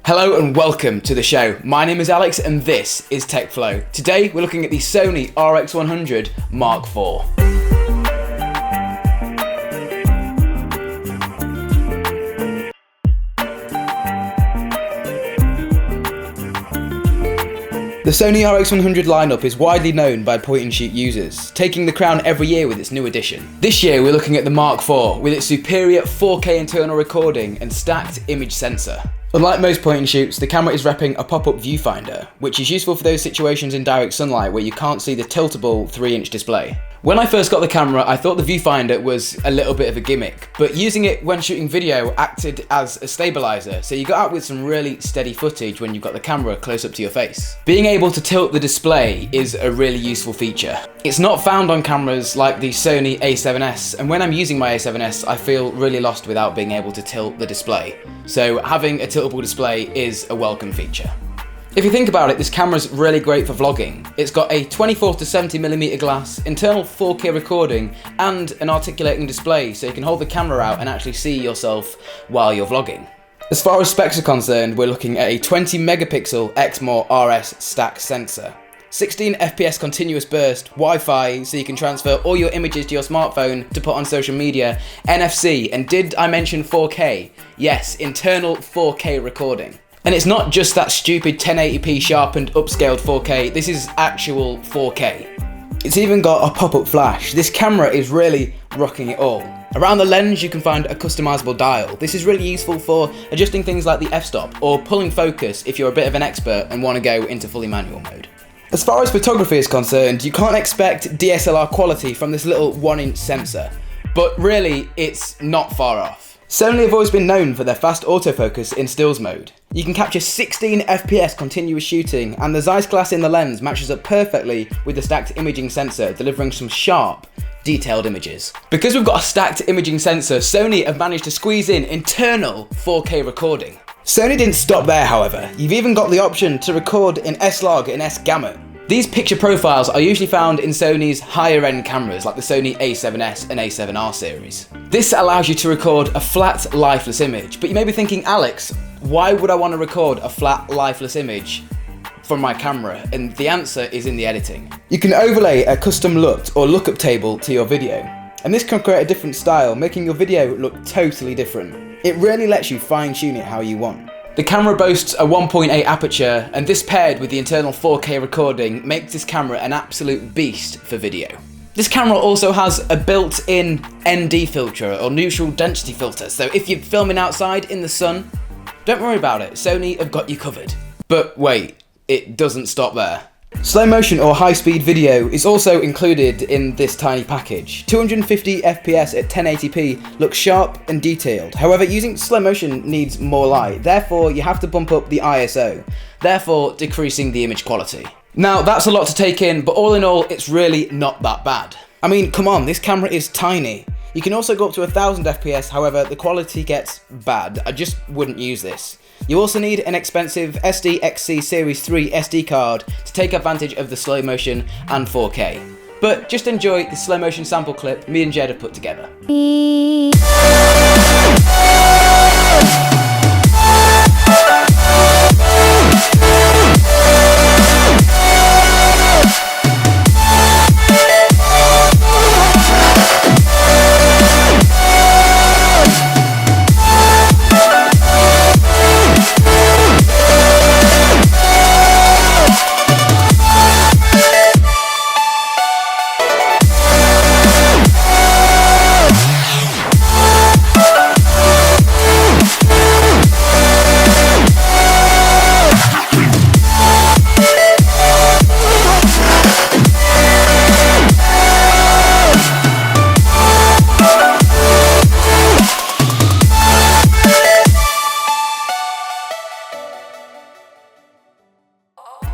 Hello and welcome to the show. My name is Alex and this is TechFlow. Today we're looking at the Sony RX100 Mark IV. The Sony RX100 lineup is widely known by point-and-shoot users, taking the crown every year with its new edition. This year we're looking at the Mark IV with its superior 4K internal recording and stacked image sensor. Unlike most point-and-shoots, the camera is repping a pop-up viewfinder, which is useful for those situations in direct sunlight where you can't see the tiltable 3-inch display. When I first got the camera, I thought the viewfinder was a little bit of a gimmick, but using it when shooting video acted as a stabilizer, so you got out with some really steady footage when you've got the camera close up to your face. Being able to tilt the display is a really useful feature. It's not found on cameras like the Sony A7S, and when I'm using my A7S, I feel really lost without being able to tilt the display. So having a tiltable display is a welcome feature. If you think about it, this camera's really great for vlogging. It's got a 24 to 70mm glass, internal 4K recording, and an articulating display so you can hold the camera out and actually see yourself while you're vlogging. As far as specs are concerned, we're looking at a 20 megapixel Exmor RS stack sensor, 16 FPS continuous burst, Wi-Fi so you can transfer all your images to your smartphone to put on social media, NFC, and did I mention 4K? Yes, internal 4K recording. And it's not just that stupid 1080p sharpened upscaled 4K, this is actual 4K. It's even got a pop-up flash. This camera is really rocking it all. Around the lens you can find a customizable dial. This is really useful for adjusting things like the f-stop or pulling focus if you're a bit of an expert and want to go into fully manual mode. As far as photography is concerned, you can't expect DSLR quality from this little 1-inch sensor, but really it's not far off. Sony have always been known for their fast autofocus in stills mode. You can capture 16 FPS continuous shooting, and the Zeiss glass in the lens matches up perfectly with the stacked imaging sensor, delivering some sharp, detailed images. Because we've got a stacked imaging sensor, Sony have managed to squeeze in internal 4K recording. Sony didn't stop there, however. You've even got the option to record in S-Log and S-Gamut. These picture profiles are usually found in Sony's higher end cameras like the Sony A7S and A7R series. This allows you to record a flat, lifeless image, but you may be thinking, Alex, why would I want to record a flat, lifeless image from my camera? And the answer is in the editing. You can overlay a custom LUT or lookup table to your video, and this can create a different style, making your video look totally different. It really lets you fine-tune it how you want. The camera boasts a 1.8 aperture, and this paired with the internal 4K recording makes this camera an absolute beast for video. This camera also has a built-in ND filter or neutral density filter, so if you're filming outside in the sun, don't worry about it, Sony have got you covered. But wait, it doesn't stop there. Slow motion or high-speed video is also included in this tiny package. 250 FPS at 1080p looks sharp and detailed. However, using slow motion needs more light, therefore you have to bump up the ISO, therefore decreasing the image quality. Now that's a lot to take in, but all in all it's really not that bad. I mean, come on, this camera is tiny. You can also go up to 1000 FPS, however the quality gets bad. I just wouldn't use this. You also need an expensive SD-XC Series 3 SD card to take advantage of the slow motion and 4K. But just enjoy the slow motion sample clip me and Jed have put together.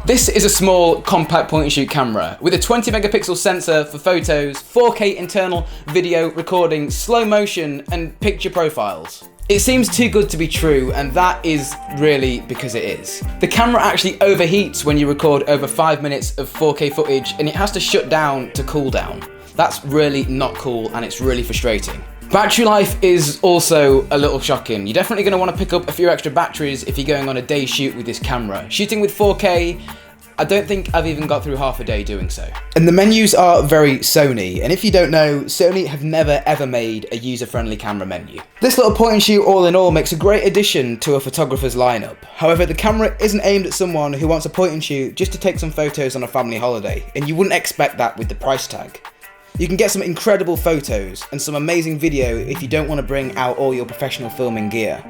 This is a small, compact point-and-shoot camera with a 20 megapixel sensor for photos, 4K internal video recording, slow motion, and picture profiles. It seems too good to be true, and that is really because it is. The camera actually overheats when you record over 5 minutes of 4K footage, and it has to shut down to cool down. That's really not cool, and it's really frustrating. Battery life is also a little shocking. You're definitely going to want to pick up a few extra batteries if you're going on a day shoot with this camera. Shooting with 4K, I don't think I've even got through half a day doing so. And the menus are very Sony, and if you don't know, Sony have never ever made a user-friendly camera menu. This little point and shoot all in all makes a great addition to a photographer's lineup. However, the camera isn't aimed at someone who wants a point and shoot just to take some photos on a family holiday, and you wouldn't expect that with the price tag. You can get some incredible photos and some amazing video if you don't want to bring out all your professional filming gear.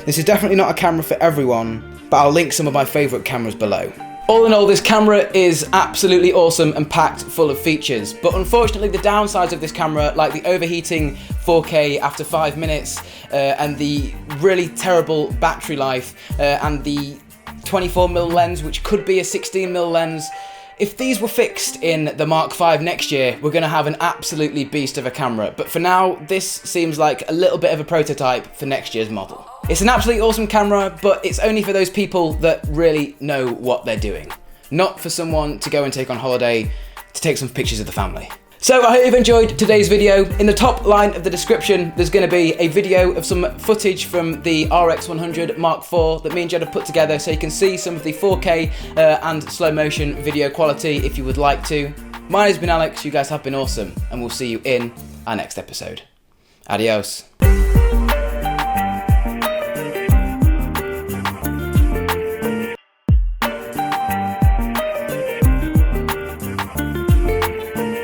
This is definitely not a camera for everyone, but I'll link some of my favourite cameras below. All in all, this camera is absolutely awesome and packed full of features, but unfortunately the downsides of this camera, like the overheating 4K after 5 minutes, and the really terrible battery life, and the 24mm lens, which could be a 16mm lens, if these were fixed in the Mark V next year, we're going to have an absolutely beast of a camera. But for now, this seems like a little bit of a prototype for next year's model. It's an absolutely awesome camera, but it's only for those people that really know what they're doing. Not for someone to go and take on holiday to take some pictures of the family. So I hope you've enjoyed today's video. In the top line of the description, there's going to be a video of some footage from the RX100 Mark IV that me and Jed have put together, so you can see some of the 4K and slow motion video quality if you would like to. My name's been Alex, you guys have been awesome, and we'll see you in our next episode. Adios.